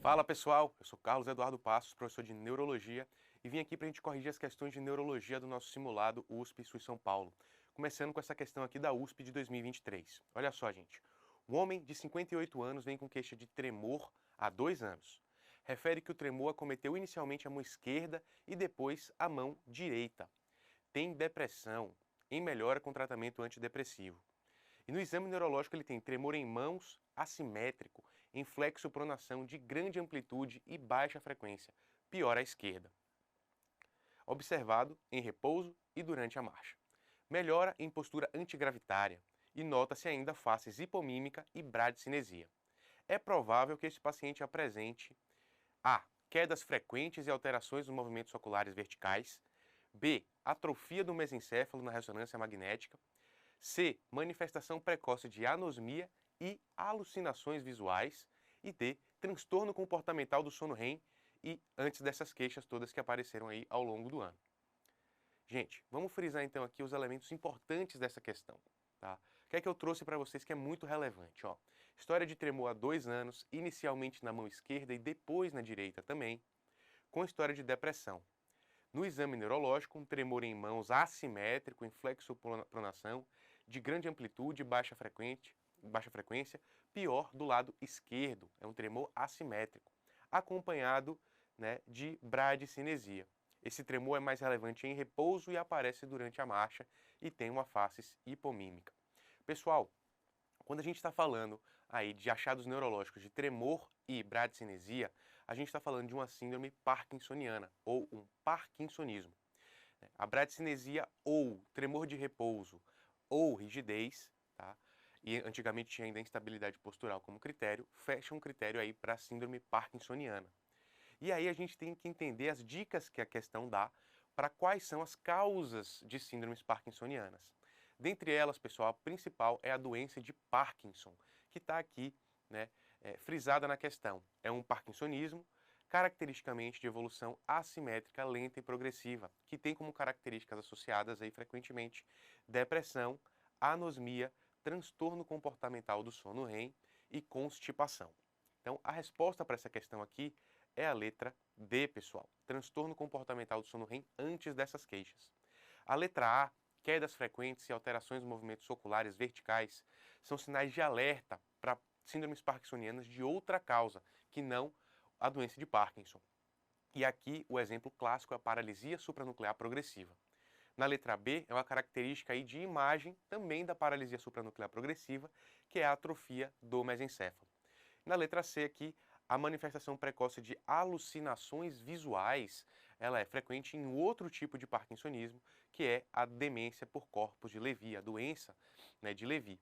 Fala pessoal, eu sou Carlos Eduardo Passos, professor de Neurologia, e vim aqui para a gente corrigir as questões de Neurologia do nosso simulado USP Sul São Paulo. Começando com essa questão aqui da USP de 2023. Olha só, gente. Um homem de 58 anos vem com queixa de tremor há 2 anos. Refere que o tremor acometeu inicialmente a mão esquerda e depois a mão direita. Tem depressão, em melhora com tratamento antidepressivo. E no exame neurológico ele tem tremor em mãos, assimétrico, em flexopronação de grande amplitude e baixa frequência, pior à esquerda. Observado em repouso e durante a marcha. Melhora em postura antigravitária e nota-se ainda faces hipomímica e bradicinesia. É provável que esse paciente apresente a. Quedas frequentes e alterações nos movimentos oculares verticais. B. Atrofia do mesencéfalo na ressonância magnética. C. Manifestação precoce de anosmia e alucinações visuais. E D. Transtorno comportamental do sono REM e antes dessas queixas todas que apareceram aí ao longo do ano. Gente, vamos frisar então aqui os elementos importantes dessa questão. Tá? O que é que eu trouxe para vocês que é muito relevante? Ó, história de tremor há 2 anos, inicialmente na mão esquerda e depois na direita também, com história de depressão. No exame neurológico, um tremor em mãos assimétrico, em flexopronação, de grande amplitude e baixa frequência, pior do lado esquerdo, é um tremor assimétrico, acompanhado, né, de bradicinesia. Esse tremor é mais relevante em repouso e aparece durante a marcha e tem uma face hipomímica. Pessoal, quando a gente está falando aí de achados neurológicos de tremor e bradicinesia, a gente está falando de uma síndrome parkinsoniana ou um parkinsonismo. A bradicinesia ou tremor de repouso ou rigidez, tá? E antigamente tinha ainda instabilidade postural como critério, fecha um critério aí para a síndrome parkinsoniana. E aí a gente tem que entender as dicas que a questão dá para quais são as causas de síndromes parkinsonianas. Dentre elas, pessoal, a principal é a doença de Parkinson, que está aqui, né, frisada na questão. É um parkinsonismo, caracteristicamente de evolução assimétrica, lenta e progressiva, que tem como características associadas aí frequentemente depressão, anosmia, transtorno comportamental do sono REM e constipação. Então, a resposta para essa questão aqui é a letra D, pessoal. Transtorno comportamental do sono REM antes dessas queixas. A letra A, quedas frequentes e alterações nos movimentos oculares verticais, são sinais de alerta para síndromes parkinsonianas de outra causa, que não a doença de Parkinson. E aqui o exemplo clássico é a paralisia supranuclear progressiva. Na letra B, é uma característica aí de imagem também da paralisia supranuclear progressiva, que é a atrofia do mesencéfalo. Na letra C aqui, a manifestação precoce de alucinações visuais, ela é frequente em outro tipo de parkinsonismo, que é a demência por corpos de Levy, a doença, né, de Levy.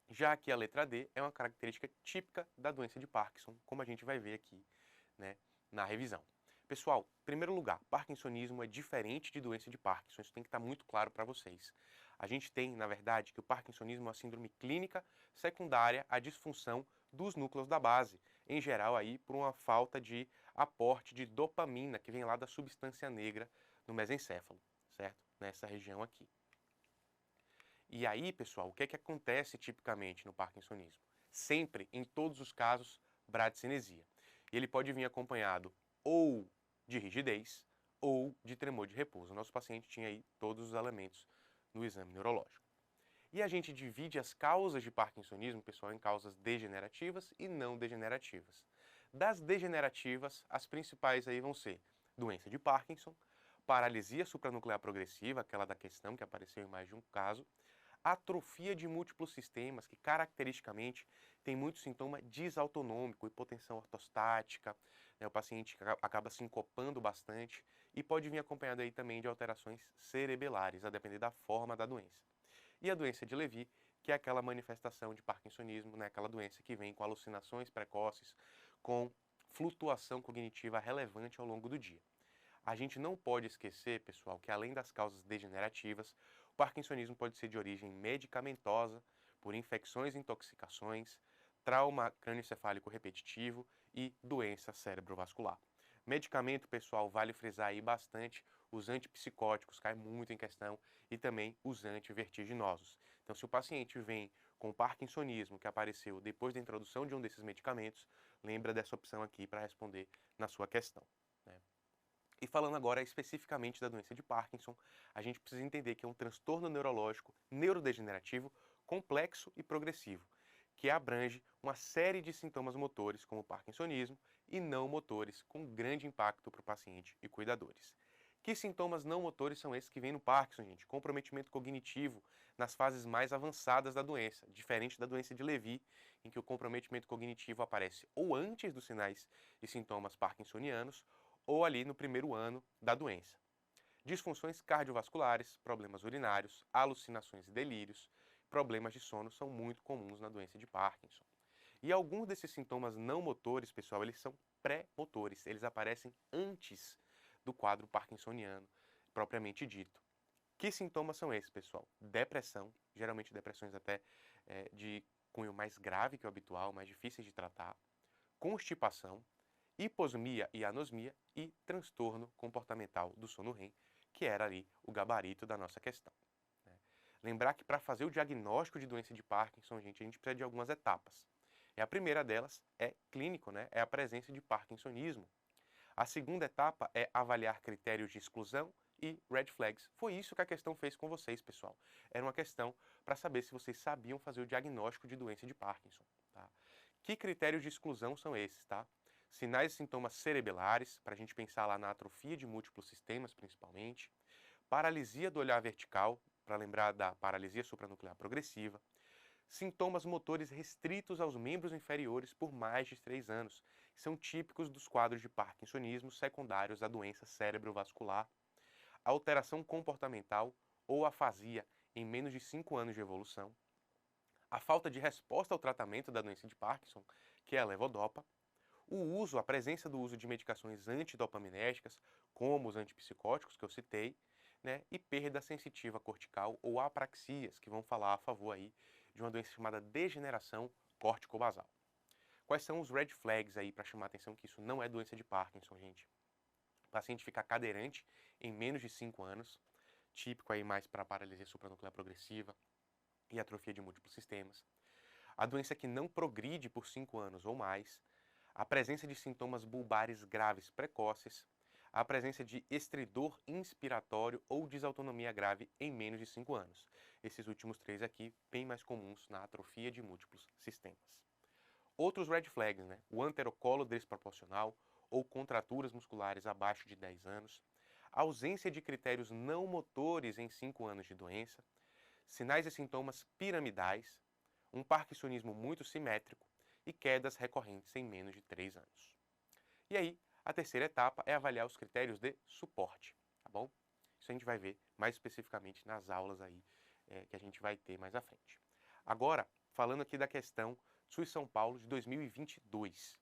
Já que a letra D é uma característica típica da doença de Parkinson, como a gente vai ver aqui, né, na revisão. Pessoal, em primeiro lugar, parkinsonismo é diferente de doença de Parkinson, isso tem que estar muito claro para vocês. A gente tem, na verdade, que o parkinsonismo é uma síndrome clínica secundária à disfunção dos núcleos da base, em geral aí por uma falta de aporte de dopamina que vem lá da substância negra no mesencéfalo, certo? Nessa região aqui. E aí, pessoal, o que é que acontece tipicamente no parkinsonismo? Sempre, em todos os casos, bradicinesia. E ele pode vir acompanhado ou de rigidez ou de tremor de repouso. O nosso paciente tinha aí todos os elementos no exame neurológico. E a gente divide as causas de parkinsonismo, pessoal, em causas degenerativas e não degenerativas. Das degenerativas, as principais aí vão ser doença de Parkinson, paralisia supranuclear progressiva, aquela da questão que apareceu em mais de um caso, atrofia de múltiplos sistemas, que caracteristicamente tem muito sintoma desautonômico, hipotensão ortostática, né, o paciente acaba sincopando bastante e pode vir acompanhado aí também de alterações cerebelares, a depender da forma da doença. E a doença de Levy, que é aquela manifestação de parkinsonismo, né, aquela doença que vem com alucinações precoces, com flutuação cognitiva relevante ao longo do dia. A gente não pode esquecer, pessoal, que além das causas degenerativas, o parkinsonismo pode ser de origem medicamentosa, por infecções e intoxicações, trauma crânioencefálico repetitivo e doença cerebrovascular. Medicamento, pessoal, vale frisar aí bastante, os antipsicóticos caem muito em questão e também os antivertiginosos. Então, se o paciente vem com parkinsonismo que apareceu depois da introdução de um desses medicamentos, lembra dessa opção aqui para responder na sua questão, né? E falando agora especificamente da doença de Parkinson, a gente precisa entender que é um transtorno neurológico neurodegenerativo complexo e progressivo, que abrange uma série de sintomas motores, como o parkinsonismo, e não motores, com grande impacto para o paciente e cuidadores. Que sintomas não motores são esses que vêm no Parkinson, gente? Comprometimento cognitivo nas fases mais avançadas da doença, diferente da doença de Levy, em que o comprometimento cognitivo aparece ou antes dos sinais e sintomas parkinsonianos, ou ali no primeiro ano da doença. Disfunções cardiovasculares, problemas urinários, alucinações e delírios, problemas de sono são muito comuns na doença de Parkinson. E alguns desses sintomas não motores, pessoal, eles são pré-motores, eles aparecem antes do quadro parkinsoniano propriamente dito. Que sintomas são esses, pessoal? Depressão, geralmente depressões até de cunho mais grave que o habitual, mais difíceis de tratar, constipação, hiposmia e anosmia e transtorno comportamental do sono REM, que era ali o gabarito da nossa questão, né? Lembrar que para fazer o diagnóstico de doença de Parkinson, gente, a gente precisa de algumas etapas. E a primeira delas é clínico, né? É a presença de parkinsonismo. A segunda etapa é avaliar critérios de exclusão e red flags. Foi isso que a questão fez com vocês, pessoal. Era uma questão para saber se vocês sabiam fazer o diagnóstico de doença de Parkinson, tá? Que critérios de exclusão são esses, tá? Sinais e sintomas cerebelares, para a gente pensar lá na atrofia de múltiplos sistemas, principalmente. Paralisia do olhar vertical, para lembrar da paralisia supranuclear progressiva. Sintomas motores restritos aos membros inferiores por mais de 3 anos. São típicos dos quadros de parkinsonismo secundários à doença cerebrovascular. Alteração comportamental ou afasia em menos de 5 anos de evolução. A falta de resposta ao tratamento da doença de Parkinson, que é a levodopa. A presença do uso de medicações antidopaminérgicas, como os antipsicóticos que eu citei, né, e perda sensitiva cortical ou apraxias, que vão falar a favor aí de uma doença chamada degeneração córtico-basal. Quais são os red flags aí para chamar a atenção que isso não é doença de Parkinson, gente? O paciente fica cadeirante em menos de 5 anos, típico aí mais para paralisia supranuclear progressiva e atrofia de múltiplos sistemas. A doença que não progride por 5 anos ou mais, a presença de sintomas bulbares graves precoces, a presença de estridor inspiratório ou desautonomia grave em menos de 5 anos. Esses últimos 3 aqui, bem mais comuns na atrofia de múltiplos sistemas. Outros red flags, né? O anterocolo desproporcional ou contraturas musculares abaixo de 10 anos, ausência de critérios não motores em 5 anos de doença, sinais e sintomas piramidais, um parkinsonismo muito simétrico e quedas recorrentes em menos de 3 anos. E aí, a terceira etapa é avaliar os critérios de suporte, tá bom? Isso a gente vai ver mais especificamente nas aulas aí que a gente vai ter mais à frente. Agora, falando aqui da questão SUS São Paulo de 2022.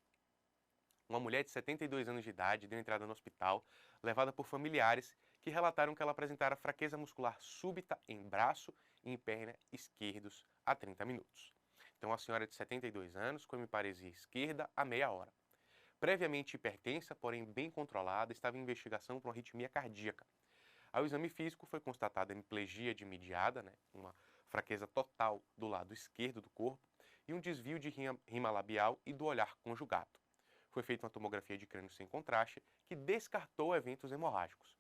Uma mulher de 72 anos de idade deu entrada no hospital, levada por familiares que relataram que ela apresentara fraqueza muscular súbita em braço e em perna esquerdos há 30 minutos. Então, a senhora de 72 anos, com hemiparesia esquerda há meia hora. Previamente hipertensa, porém bem controlada, estava em investigação por uma arritmia cardíaca. Ao exame físico foi constatada hemiplegia de mediada, né, uma fraqueza total do lado esquerdo do corpo, e um desvio de rima labial e do olhar conjugado. Foi feita uma tomografia de crânio sem contraste, que descartou eventos hemorrágicos.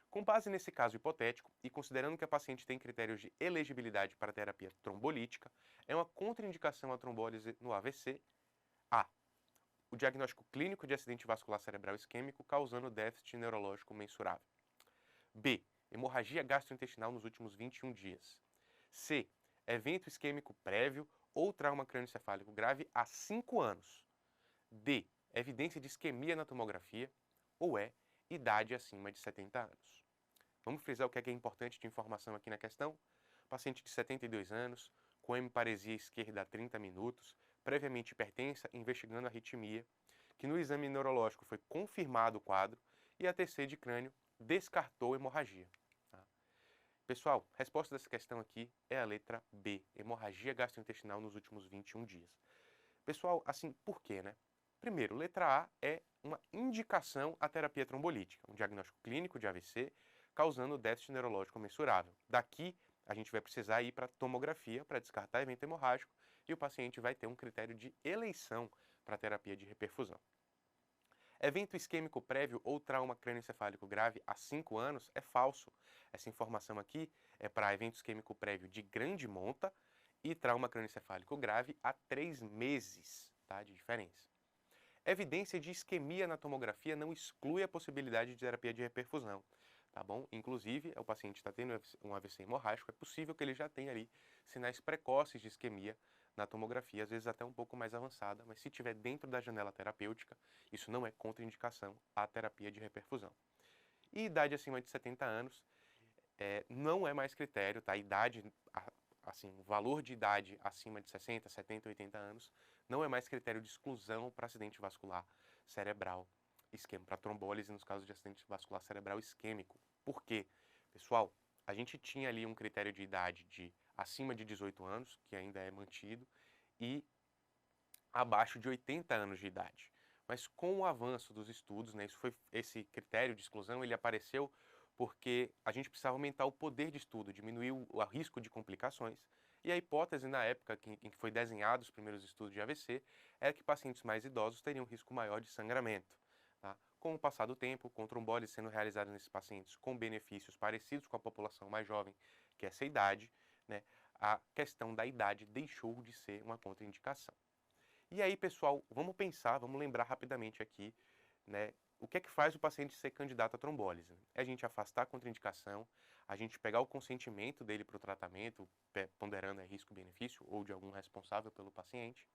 Com base nesse caso hipotético, e considerando que a paciente tem critérios de elegibilidade para terapia trombolítica, é uma contraindicação à trombólise no AVC. A. O diagnóstico clínico de acidente vascular cerebral isquêmico causando déficit neurológico mensurável. B. Hemorragia gastrointestinal nos últimos 21 dias. C. Evento isquêmico prévio ou trauma crânioencefálico grave há 5 anos. D. Evidência de isquemia na tomografia. Ou E. Idade acima de 70 anos. Vamos frisar o que é importante de informação aqui na questão? Paciente de 72 anos, com hemiparesia esquerda há 30 minutos, previamente hipertensa, investigando arritmia, que no exame neurológico foi confirmado o quadro, e a TC de crânio descartou hemorragia. Tá? Pessoal, a resposta dessa questão aqui é a letra B, hemorragia gastrointestinal nos últimos 21 dias. Pessoal, assim, por quê, né? Primeiro, letra A é uma indicação à terapia trombolítica, um diagnóstico clínico de AVC causando déficit neurológico mensurável. Daqui a gente vai precisar ir para tomografia para descartar evento hemorrágico e o paciente vai ter um critério de eleição para terapia de reperfusão. Evento isquêmico prévio ou trauma crânioencefálico grave há 5 anos é falso. Essa informação aqui é para evento isquêmico prévio de grande monta e trauma crânioencefálico grave há 3 meses, tá, de diferença. Evidência de isquemia na tomografia não exclui a possibilidade de terapia de reperfusão, tá bom? Inclusive, o paciente está tendo um AVC hemorrágico, é possível que ele já tenha ali sinais precoces de isquemia na tomografia, às vezes até um pouco mais avançada, mas se estiver dentro da janela terapêutica, isso não é contraindicação à terapia de reperfusão. E idade acima de 70 anos não é mais critério, tá? Idade, assim, o valor de idade acima de 60, 70, 80 anos não é mais critério de exclusão para acidente vascular cerebral isquêmico, para trombólise nos casos de acidente vascular cerebral isquêmico. Por quê? Pessoal, a gente tinha ali um critério de idade de acima de 18 anos, que ainda é mantido, e abaixo de 80 anos de idade. Mas com o avanço dos estudos, né, esse critério de exclusão ele apareceu porque a gente precisava aumentar o poder de estudo, diminuir o risco de complicações. E a hipótese na época em que foi desenhado os primeiros estudos de AVC era que pacientes mais idosos teriam um risco maior de sangramento. Tá? Com o passar do tempo, com trombólise sendo realizada nesses pacientes com benefícios parecidos com a população mais jovem, que é essa idade, né, a questão da idade deixou de ser uma contraindicação. E aí, pessoal, vamos pensar, vamos lembrar rapidamente aqui, né, o que é que faz o paciente ser candidato à trombólise? É a gente afastar a contraindicação, a gente pegar o consentimento dele para o tratamento, ponderando risco-benefício ou de algum responsável pelo paciente.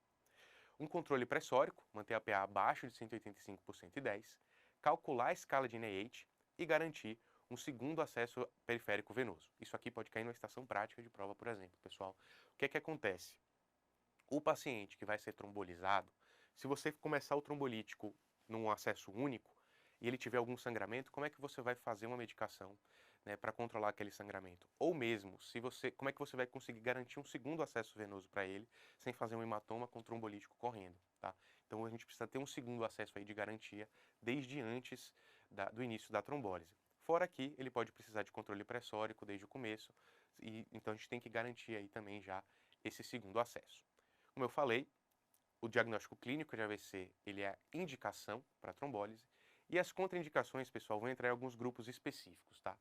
Um controle pressórico, manter a PA abaixo de 185 por 110, calcular a escala de NIH e garantir um segundo acesso periférico venoso. Isso aqui pode cair numa estação prática de prova, por exemplo. Pessoal, o que é que acontece? O paciente que vai ser trombolizado, se você começar o trombolítico num acesso único e ele tiver algum sangramento, como é que você vai fazer uma medicação, né, para controlar aquele sangramento? Ou mesmo, como é que você vai conseguir garantir um segundo acesso venoso para ele sem fazer um hematoma com trombolítico correndo, tá? Então a gente precisa ter um segundo acesso aí de garantia desde antes do início da trombólise. Fora que ele pode precisar de controle pressórico desde o começo, e então a gente tem que garantir aí também já esse segundo acesso. Como eu falei, o diagnóstico clínico de AVC ele é a indicação para trombólise e as contraindicações, pessoal, vão entrar em alguns grupos específicos, tá?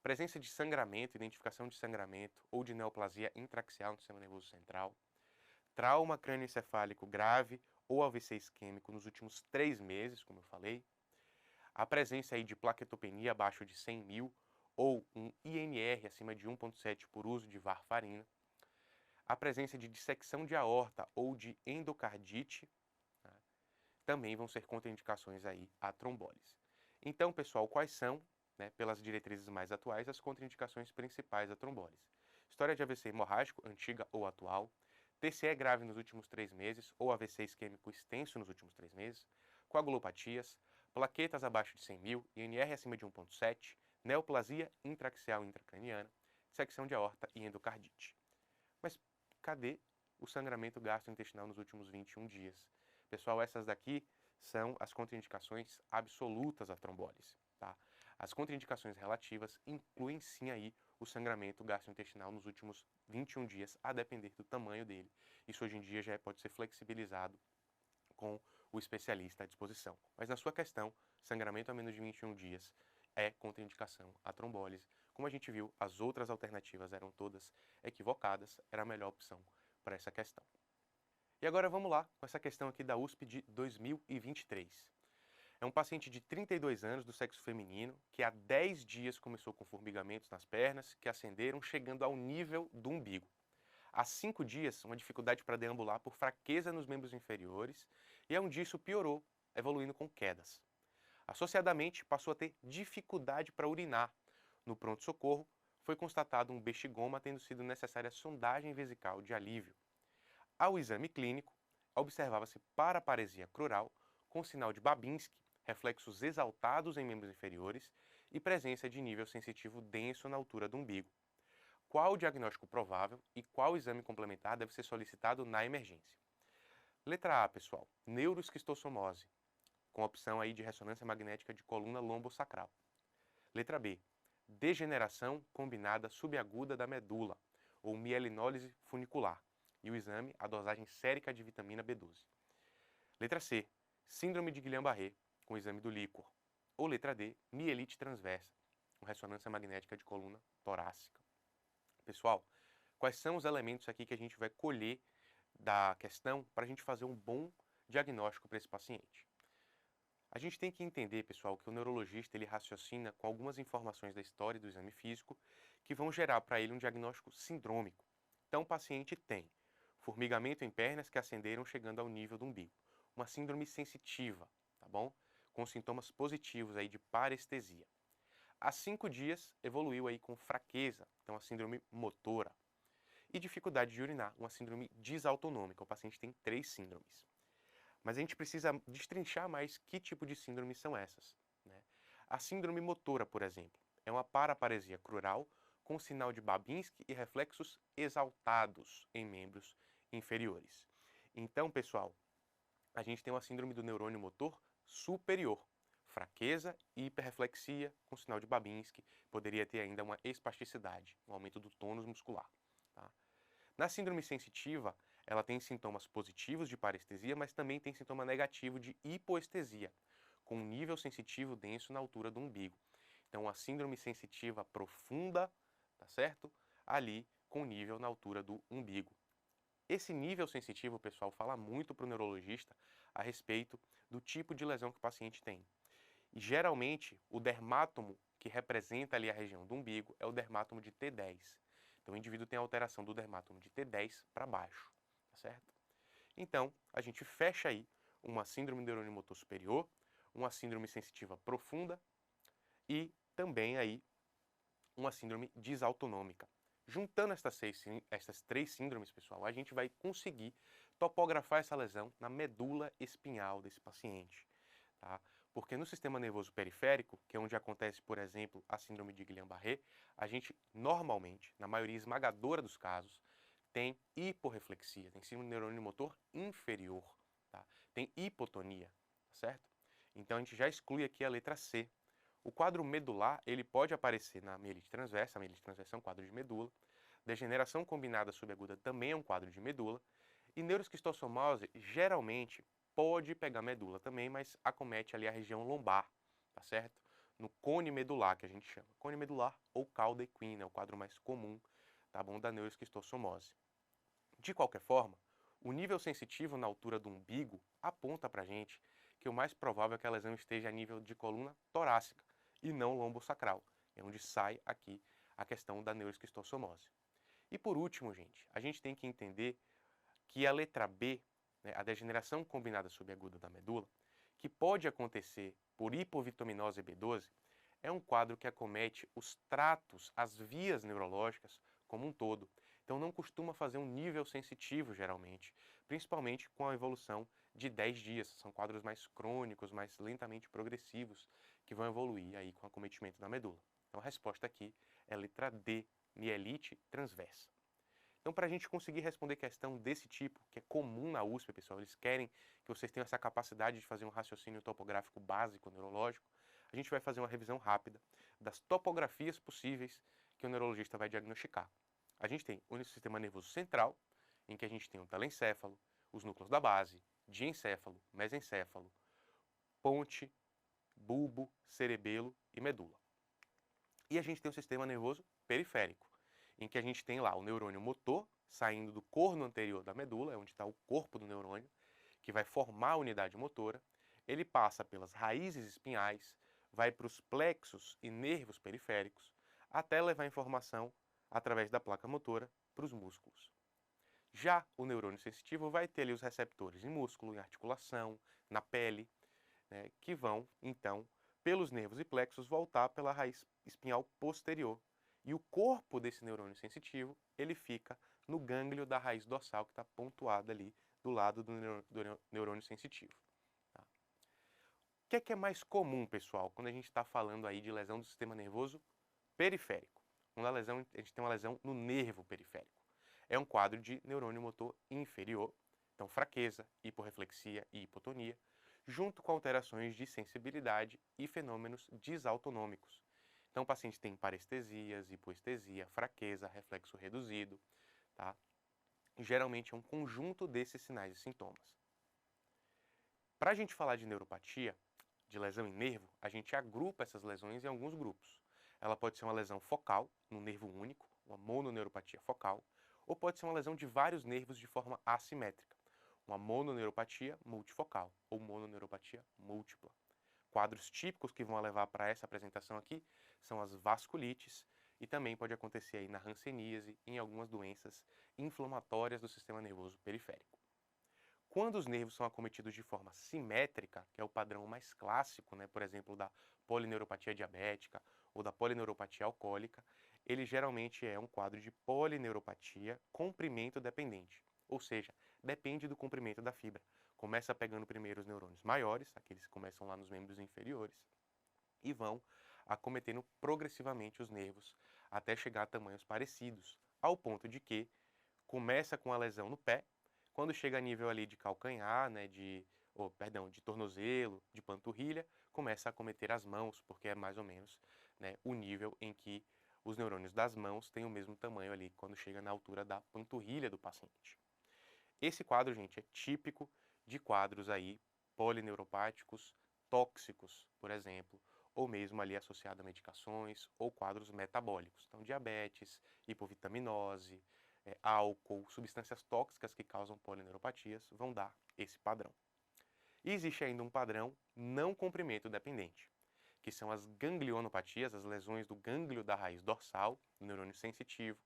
Presença de sangramento, identificação de sangramento ou de neoplasia intraaxial no sistema nervoso central, trauma crânioencefálico grave ou AVC isquêmico nos últimos 3 meses, como eu falei, a presença aí de plaquetopenia abaixo de 100 mil ou um INR acima de 1,7 por uso de varfarina, a presença de dissecção de aorta ou de endocardite, tá, também vão ser contraindicações aí à trombólise. Então, pessoal, quais são, né, pelas diretrizes mais atuais, as contraindicações principais à trombólise? História de AVC hemorrágico, antiga ou atual, TCE grave nos últimos 3 meses ou AVC isquêmico extenso nos últimos 3 meses, coagulopatias, plaquetas abaixo de 100 mil, INR acima de 1,7, neoplasia intraaxial intracraniana, dissecção de aorta e endocardite. Mas cadê o sangramento gastrointestinal nos últimos 21 dias? Pessoal, essas daqui são as contraindicações absolutas à trombólise, tá? As contraindicações relativas incluem sim aí o sangramento gastrointestinal nos últimos 21 dias, a depender do tamanho dele. Isso hoje em dia já pode ser flexibilizado com o especialista à disposição. Mas na sua questão, sangramento a menos de 21 dias é contraindicação à trombólise. Como a gente viu, as outras alternativas eram todas equivocadas, era a melhor opção para essa questão. E agora vamos lá com essa questão aqui da USP de 2023. É um paciente de 32 anos, do sexo feminino, que há 10 dias começou com formigamentos nas pernas, que ascenderam, chegando ao nível do umbigo. Há 5 dias, uma dificuldade para deambular por fraqueza nos membros inferiores, e um dia isso piorou, evoluindo com quedas. Associadamente, passou a ter dificuldade para urinar. No pronto-socorro, foi constatado um bexigoma, tendo sido necessária sondagem vesical de alívio. Ao exame clínico, observava-se paraparesia crural, com sinal de Babinski, reflexos exaltados em membros inferiores e presença de nível sensitivo denso na altura do umbigo. Qual o diagnóstico provável e qual exame complementar deve ser solicitado na emergência? Letra A, pessoal, neuroesquistossomose, com opção aí de ressonância magnética de coluna lombosacral. Letra B, degeneração combinada subaguda da medula, ou mielinólise funicular, e o exame, a dosagem sérica de vitamina B12. Letra C, síndrome de Guillain-Barré, com exame do líquor. Ou letra D, mielite transversa, com ressonância magnética de coluna torácica. Pessoal, quais são os elementos aqui que a gente vai colher da questão para a gente fazer um bom diagnóstico para esse paciente? A gente tem que entender, pessoal, que o neurologista ele raciocina com algumas informações da história do exame físico que vão gerar para ele um diagnóstico sindrômico. Então, o paciente tem formigamento em pernas que ascenderam chegando ao nível do umbigo, uma síndrome sensitiva, tá bom? Com sintomas positivos aí de parestesia. Há 5 dias evoluiu aí com fraqueza, então a síndrome motora, e dificuldade de urinar, uma síndrome disautonômica. O paciente tem 3 síndromes. Mas a gente precisa destrinchar mais que tipo de síndromes são essas, né? A síndrome motora, por exemplo, é uma paraparesia crural com sinal de Babinski e reflexos exaltados em membros inferiores. Então, pessoal, a gente tem uma síndrome do neurônio motor superior, fraqueza e hiperreflexia com sinal de Babinski, poderia ter ainda uma espasticidade, um aumento do tônus muscular. Tá? Na síndrome sensitiva, ela tem sintomas positivos de parestesia, mas também tem sintoma negativo de hipoestesia, com um nível sensitivo denso na altura do umbigo. Então, a síndrome sensitiva profunda, tá certo? Ali com nível na altura do umbigo. Esse nível sensitivo, pessoal, fala muito para o neurologista a respeito do tipo de lesão que o paciente tem. E, geralmente, o dermátomo que representa ali a região do umbigo é o dermátomo de T10. Então, o indivíduo tem alteração do dermátomo de T10 para baixo, tá certo? Então, a gente fecha aí uma síndrome neurônio motor superior, uma síndrome sensitiva profunda e também aí uma síndrome disautonômica. Juntando estas 3 síndromes, pessoal, a gente vai conseguir topografar essa lesão na medula espinhal desse paciente, tá? Porque no sistema nervoso periférico, que é onde acontece, por exemplo, a síndrome de Guillain-Barré, a gente normalmente, na maioria esmagadora dos casos, tem hiporreflexia, tem síndrome neurônio motor inferior, tá? Tem hipotonia, tá certo? Então a gente já exclui aqui a letra C. O quadro medular, ele pode aparecer na mielite transversa, a mielite transversa é um quadro de medula. Degeneração combinada subaguda também é um quadro de medula. E neuroesquistossomose, geralmente, pode pegar medula também, mas acomete ali a região lombar, tá certo? No cone medular, que a gente chama. Cone medular ou cauda equina, é o quadro mais comum, tá bom, da neuroesquistossomose. De qualquer forma, o nível sensitivo na altura do umbigo aponta pra gente que o mais provável é que a lesão esteja a nível de coluna torácica e não lombosacral. É onde sai aqui a questão da neuroesquistossomose. E por último, gente, a gente tem que entender que a letra B, né, a degeneração combinada subaguda da medula, que pode acontecer por hipovitaminose B12, é um quadro que acomete os tratos, as vias neurológicas como um todo. Então não costuma fazer um nível sensitivo, geralmente, principalmente com a evolução de 10 dias. São quadros mais crônicos, mais lentamente progressivos, que vão evoluir aí com o acometimento da medula. Então a resposta aqui é a letra D, mielite transversa. Então, para a gente conseguir responder questão desse tipo, que é comum na USP, pessoal, eles querem que vocês tenham essa capacidade de fazer um raciocínio topográfico básico neurológico, a gente vai fazer uma revisão rápida das topografias possíveis que o neurologista vai diagnosticar. A gente tem o sistema nervoso central, em que a gente tem o telencéfalo, os núcleos da base, diencéfalo, mesencéfalo, ponte, bulbo, cerebelo e medula. E a gente tem o sistema nervoso periférico, em que a gente tem lá o neurônio motor saindo do corno anterior da medula, é onde está o corpo do neurônio, que vai formar a unidade motora. Ele passa pelas raízes espinhais, vai para os plexos e nervos periféricos, até levar informação através da placa motora para os músculos. Já o neurônio sensitivo vai ter ali os receptores em músculo, em articulação, na pele, né, que vão, então, pelos nervos e plexos, voltar pela raiz espinhal posterior. E o corpo desse neurônio sensitivo, ele fica no gânglio da raiz dorsal, que está pontuada ali do lado do neurônio sensitivo. Tá? O que é mais comum, pessoal, quando a gente está falando aí de lesão do sistema nervoso periférico? Quando a gente tem uma lesão no nervo periférico. É um quadro de neurônio motor inferior, então fraqueza, hiporreflexia e hipotonia, junto com alterações de sensibilidade e fenômenos disautonômicos. Então, o paciente tem parestesias, hipoestesia, fraqueza, reflexo reduzido, tá? Geralmente é um conjunto desses sinais e sintomas. Para a gente falar de neuropatia, de lesão em nervo, a gente agrupa essas lesões em alguns grupos. Ela pode ser uma lesão focal, num nervo único, uma mononeuropatia focal, ou pode ser uma lesão de vários nervos de forma assimétrica, uma mononeuropatia multifocal ou mononeuropatia múltipla. Quadros típicos que vão levar para essa apresentação aqui são as vasculites e também pode acontecer aí na hanseníase e em algumas doenças inflamatórias do sistema nervoso periférico. Quando os nervos são acometidos de forma simétrica, que é o padrão mais clássico, né, por exemplo, da polineuropatia diabética ou da polineuropatia alcoólica, ele geralmente é um quadro de polineuropatia comprimento dependente, ou seja, depende do comprimento da fibra. Começa pegando primeiro os neurônios maiores, aqueles que começam lá nos membros inferiores, e vão acometendo progressivamente os nervos até chegar a tamanhos parecidos, ao ponto de que começa com a lesão no pé. Quando chega a nível ali de calcanhar, né, de tornozelo, de panturrilha, começa a acometer as mãos, porque é mais ou menos, né, o nível em que os neurônios das mãos têm o mesmo tamanho ali quando chega na altura da panturrilha do paciente. Esse quadro, gente, é típico de quadros aí polineuropáticos tóxicos, por exemplo, ou mesmo ali associado a medicações ou quadros metabólicos. Então, diabetes, hipovitaminose, álcool, substâncias tóxicas que causam polineuropatias vão dar esse padrão. E existe ainda um padrão não comprimento dependente, que são as ganglionopatias, as lesões do gânglio da raiz dorsal, do neurônio sensitivo,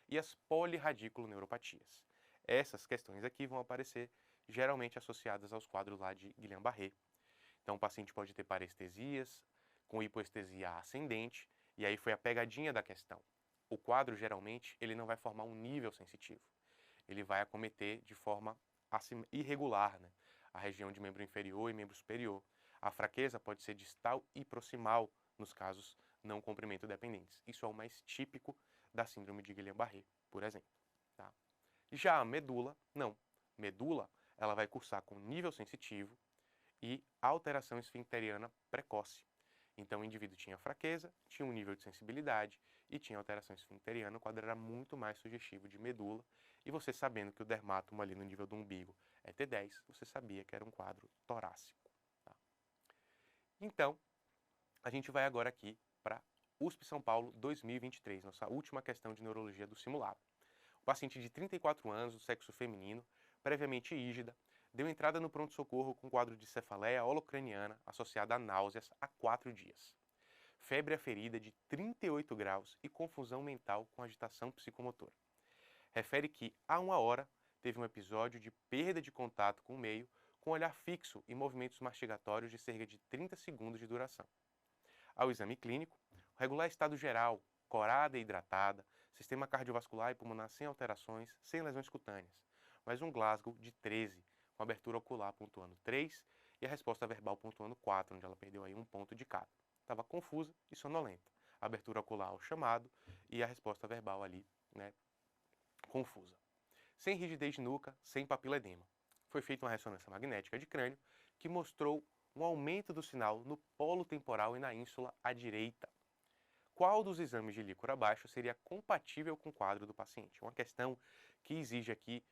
e as polirradiculoneuropatias. Essas questões aqui vão aparecer geralmente associadas aos quadros lá de Guillain-Barré. Então, o paciente pode ter parestesias com hipoestesia ascendente, e aí foi a pegadinha da questão. O quadro, geralmente, ele não vai formar um nível sensitivo. Ele vai acometer de forma irregular, né, a região de membro inferior e membro superior. A fraqueza pode ser distal e proximal nos casos não comprimento dependentes. Isso é o mais típico da síndrome de Guillain-Barré, por exemplo. Tá? Já a medula, não. Medula, ela vai cursar com nível sensitivo e alteração esfincteriana precoce. Então, o indivíduo tinha fraqueza, tinha um nível de sensibilidade e tinha alteração esfincteriana, o quadro era muito mais sugestivo de medula. E você sabendo que o dermátomo ali no nível do umbigo é T10, você sabia que era um quadro torácico. Tá? Então, a gente vai agora aqui para USP São Paulo 2023, nossa última questão de neurologia do simulado. O paciente de 34 anos, do sexo feminino, previamente ígida, deu entrada no pronto-socorro com quadro de cefaleia holocraniana associada a náuseas há 4 dias. Febre aferida de 38 graus e confusão mental com agitação psicomotora. Refere que, há 1 hora, teve um episódio de perda de contato com o meio, com olhar fixo e movimentos mastigatórios de cerca de 30 segundos de duração. Ao exame clínico, o regular estado geral, corada e hidratada, sistema cardiovascular e pulmonar sem alterações, sem lesões cutâneas, mas um Glasgow de 13, com abertura ocular pontuando 3 e a resposta verbal pontuando 4, onde ela perdeu aí um ponto de cada. Estava confusa e sonolenta. A abertura ocular ao chamado e a resposta verbal ali, né, confusa. Sem rigidez de nuca, sem papiledema. Foi feita uma ressonância magnética de crânio que mostrou um aumento do sinal no polo temporal e na ínsula à direita. Qual dos exames de líquor abaixo seria compatível com o quadro do paciente? Uma questão que exige aqui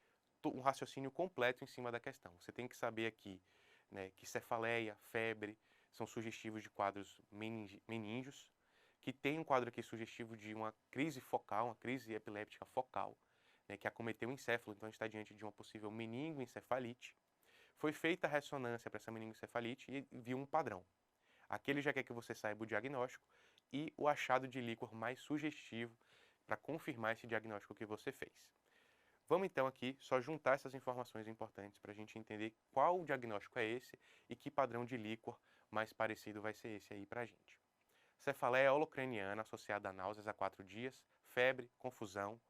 um raciocínio completo em cima da questão. Você tem que saber aqui, né, que cefaleia, febre são sugestivos de quadros meníngeos, que tem um quadro aqui sugestivo de uma crise focal, uma crise epiléptica focal, né, que acometeu o encéfalo, então a gente está diante de uma possível meningoencefalite. Foi feita a ressonância para essa meningoencefalite e viu um padrão. Aqui ele já quer que você saiba o diagnóstico e o achado de líquor mais sugestivo para confirmar esse diagnóstico que você fez. Vamos então aqui só juntar essas informações importantes para a gente entender qual o diagnóstico é esse e que padrão de líquor mais parecido vai ser esse aí para a gente. Cefaleia holocraniana associada a náuseas há 4 dias, febre, confusão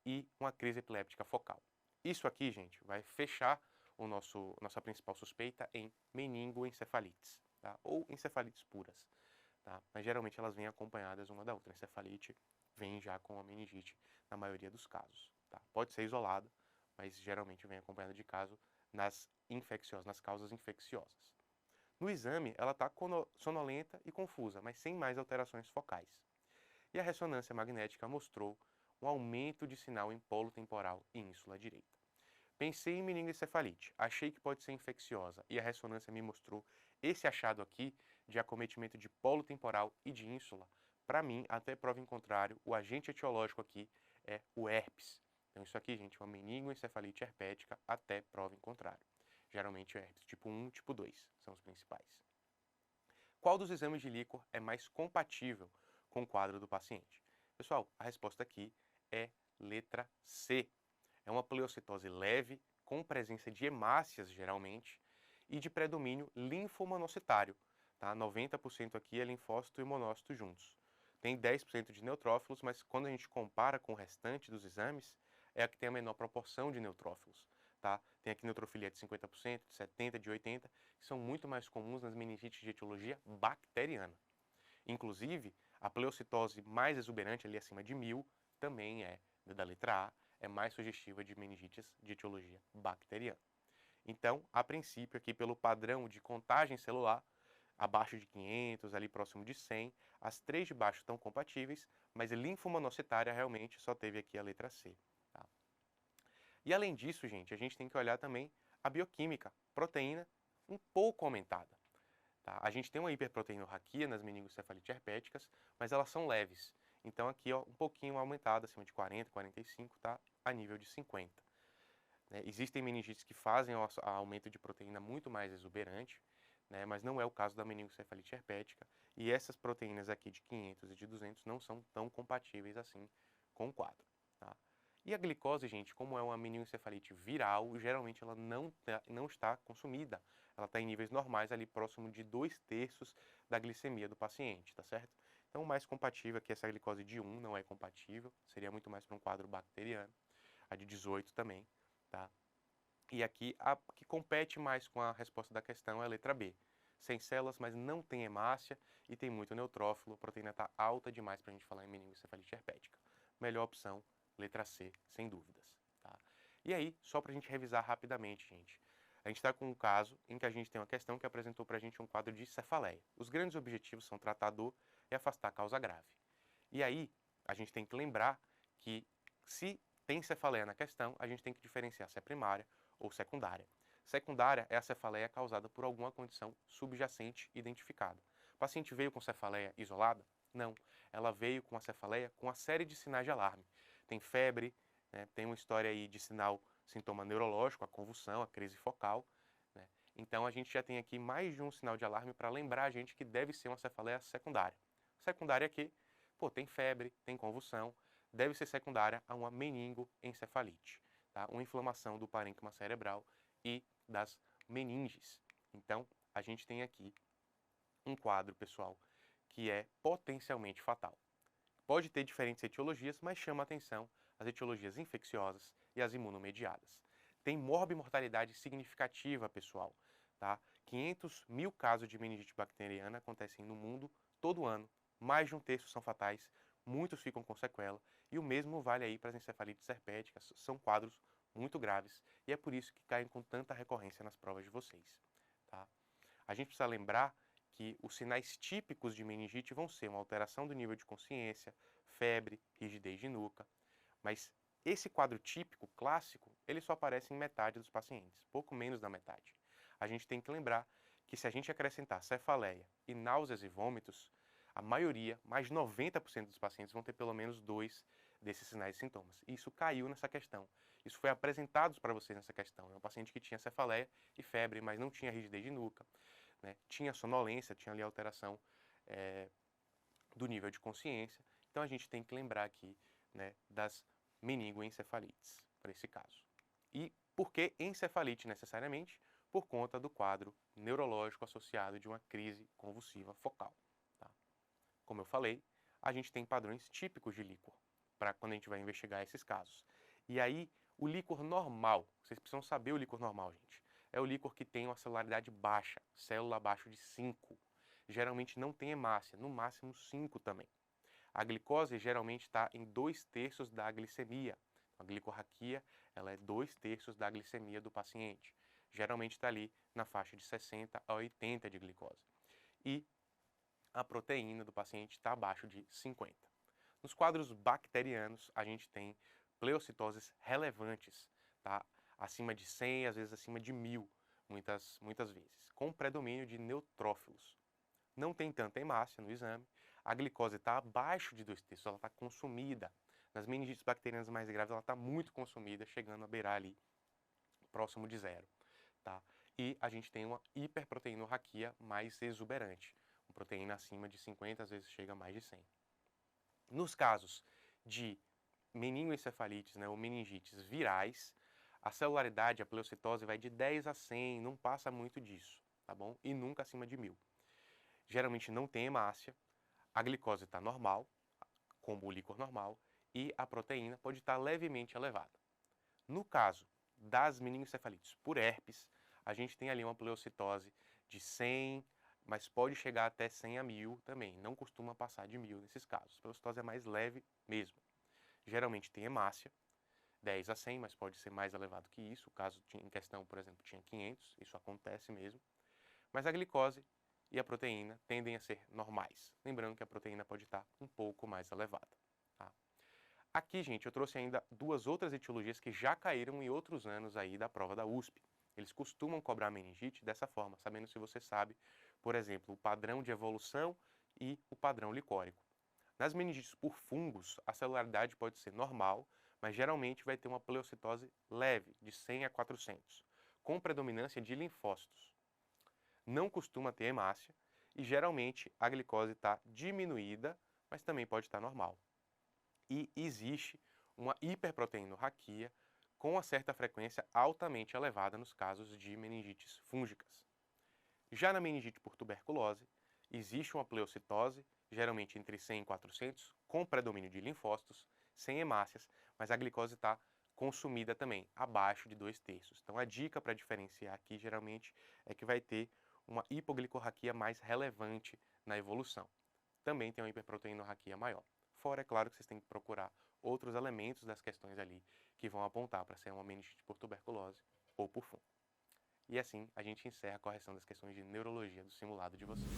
e uma crise epiléptica focal. Isso aqui, gente, vai fechar nossa principal suspeita em meningoencefalites, tá? Ou encefalites puras. Tá? Mas geralmente elas vêm acompanhadas uma da outra. A encefalite vem já com a meningite na maioria dos casos. Tá? Pode ser isolada, mas geralmente vem acompanhada de caso nas causas infecciosas. No exame, ela está sonolenta e confusa, mas sem mais alterações focais. E a ressonância magnética mostrou um aumento de sinal em polo temporal e ínsula direita. Pensei em meningoencefalite, achei que pode ser infecciosa e a ressonância me mostrou esse achado aqui de acometimento de polo temporal e de ínsula. Para mim, até prova em contrário, o agente etiológico aqui é o herpes. Então isso aqui, gente, é uma meningoencefalite herpética até prova em contrário. Geralmente o herpes tipo 1 e tipo 2 são os principais. Qual dos exames de líquor é mais compatível com o quadro do paciente? Pessoal, a resposta aqui é letra C. É uma pleocitose leve, com presença de hemácias, geralmente, e de predomínio linfomonocitário. Tá? 90% aqui é linfócito e monócito juntos. Tem 10% de neutrófilos, mas quando a gente compara com o restante dos exames, é a que tem a menor proporção de neutrófilos. Tá? Tem aqui neutrofilia de 50%, de 70%, de 80%, que são muito mais comuns nas meningites de etiologia bacteriana. Inclusive, a pleocitose mais exuberante, ali acima de 1000, também é da letra A, é mais sugestiva de meningites de etiologia bacteriana. Então, a princípio, aqui pelo padrão de contagem celular, abaixo de 500, ali próximo de 100, as três de baixo estão compatíveis, mas linfomonocitária realmente só teve aqui a letra C. Tá? E além disso, gente, a gente tem que olhar também a bioquímica, proteína um pouco aumentada. Tá? A gente tem uma hiperproteinorraquia nas meningocefalites herpéticas, mas elas são leves. Então aqui ó, um pouquinho aumentada, acima de 40, 45, tá? A nível de 50. Né? Existem meningites que fazem aumento de proteína muito mais exuberante, né? Mas não é o caso da meningocefalite herpética. E essas proteínas aqui de 500 e de 200 não são tão compatíveis assim com o quadro. Tá? E a glicose, gente, como é uma meningoencefalite viral, geralmente ela não está consumida. Ela está em níveis normais, ali próximo de 2/3 da glicemia do paciente, tá certo? Então, o mais compatível aqui, essa glicose de 1 não é compatível, seria muito mais para um quadro bacteriano. A de 18 também, tá? E aqui, a que compete mais com a resposta da questão é a letra B. Sem células, mas não tem hemácia e tem muito neutrófilo, a proteína está alta demais para a gente falar em meningoencefalite herpética. Melhor opção, letra C, sem dúvidas. Tá? E aí, só para a gente revisar rapidamente, gente. A gente está com um caso em que a gente tem uma questão que apresentou para a gente um quadro de cefaleia. Os grandes objetivos são tratar a dor e afastar a causa grave. E aí, a gente tem que lembrar que se tem cefaleia na questão, a gente tem que diferenciar se é primária ou secundária. Secundária é a cefaleia causada por alguma condição subjacente identificada. O paciente veio com cefaleia isolada? Não. Ela veio com a cefaleia com uma série de sinais de alarme. Tem febre, né? Tem uma história aí de sintoma neurológico, a convulsão, a crise focal. Né? Então a gente já tem aqui mais de um sinal de alarme para lembrar a gente que deve ser uma cefaleia secundária. Secundária aqui, tem febre, tem convulsão, deve ser secundária a uma meningoencefalite, tá? Uma inflamação do parênquima cerebral e das meninges. Então, a gente tem aqui um quadro, pessoal, que é potencialmente fatal. Pode ter diferentes etiologias, mas chama a atenção as etiologias infecciosas e as imunomediadas. Tem morbimortalidade significativa, pessoal. Tá? 500 mil casos de meningite bacteriana acontecem no mundo todo ano. Mais de um terço são fatais, muitos ficam com sequela. E o mesmo vale aí para as encefalites herpéticas. São quadros muito graves e é por isso que caem com tanta recorrência nas provas de vocês. Tá? A gente precisa lembrar que os sinais típicos de meningite vão ser uma alteração do nível de consciência, febre, rigidez de nuca, mas esse quadro típico, clássico, ele só aparece em metade dos pacientes, pouco menos da metade. A gente tem que lembrar que se a gente acrescentar cefaleia e náuseas e vômitos, a maioria, mais de 90% dos pacientes vão ter pelo menos 2 desses sinais e sintomas. E isso caiu nessa questão. Isso foi apresentado para vocês nessa questão. É um paciente que tinha cefaleia e febre, mas não tinha rigidez de nuca, né? Tinha sonolência, tinha ali alteração do nível de consciência. Então a gente tem que lembrar aqui, né, das meningoencefalites, para esse caso. E por que encefalite necessariamente? Por conta do quadro neurológico associado de uma crise convulsiva focal. Tá? Como eu falei, a gente tem padrões típicos de líquor, para quando a gente vai investigar esses casos. E aí, o líquor normal, vocês precisam saber o líquor normal, gente, é o líquor que tem uma celularidade baixa, célula abaixo de 5. Geralmente não tem hemácia, no máximo 5 também. A glicose geralmente está em 2/3 da glicemia. A glicorraquia ela é 2/3 da glicemia do paciente. Geralmente está ali na faixa de 60 a 80 de glicose. E a proteína do paciente está abaixo de 50. Nos quadros bacterianos, a gente tem pleocitoses relevantes, tá? Acima de 100, às vezes acima de 1000, muitas vezes, com predomínio de neutrófilos. Não tem tanta hemácia no exame, a glicose está abaixo de 2/3, ela está consumida. Nas meningites bacterianas mais graves, ela está muito consumida, chegando a beirar ali próximo de zero, tá? E a gente tem uma hiperproteinorraquia mais exuberante, uma proteína acima de 50, às vezes chega a mais de 100. Nos casos de meningoencefalites, né, ou meningites virais, a celularidade, a pleocitose vai de 10 a 100, não passa muito disso, tá bom? E nunca acima de 1000. Geralmente não tem hemácia, a glicose está normal, como o líquor normal, e a proteína pode estar levemente elevada. No caso das meningoencefalites por herpes, a gente tem ali uma pleocitose de 100, mas pode chegar até 100 a 1000 também. Não costuma passar de 1000 nesses casos. A pleocitose é mais leve mesmo. Geralmente tem hemácia, 10 a 100, mas pode ser mais elevado que isso. O caso em questão, por exemplo, tinha 500, isso acontece mesmo. Mas a glicose e a proteína tendem a ser normais. Lembrando que a proteína pode estar um pouco mais elevada. Tá? Aqui, gente, eu trouxe ainda duas outras etiologias que já caíram em outros anos aí da prova da USP. Eles costumam cobrar meningite dessa forma, sabendo se você sabe, por exemplo, o padrão de evolução e o padrão licórico. Nas meningites por fungos, a celularidade pode ser normal, mas geralmente vai ter uma pleocitose leve, de 100 a 400, com predominância de linfócitos. Não costuma ter hemácia e geralmente a glicose está diminuída, mas também pode estar normal. E existe uma hiperproteinorraquia com uma certa frequência altamente elevada nos casos de meningites fúngicas. Já na meningite por tuberculose, existe uma pleocitose, geralmente entre 100 e 400, com predomínio de linfócitos, sem hemácias, mas a glicose está consumida também, abaixo de 2/3. Então a dica para diferenciar aqui, geralmente, é que vai ter uma hipoglicorraquia mais relevante na evolução. Também tem uma hiperproteinorraquia maior. Fora, é claro, que vocês têm que procurar outros elementos das questões ali que vão apontar para ser uma meningite por tuberculose ou por fungo. E assim, a gente encerra a correção das questões de neurologia do simulado de vocês.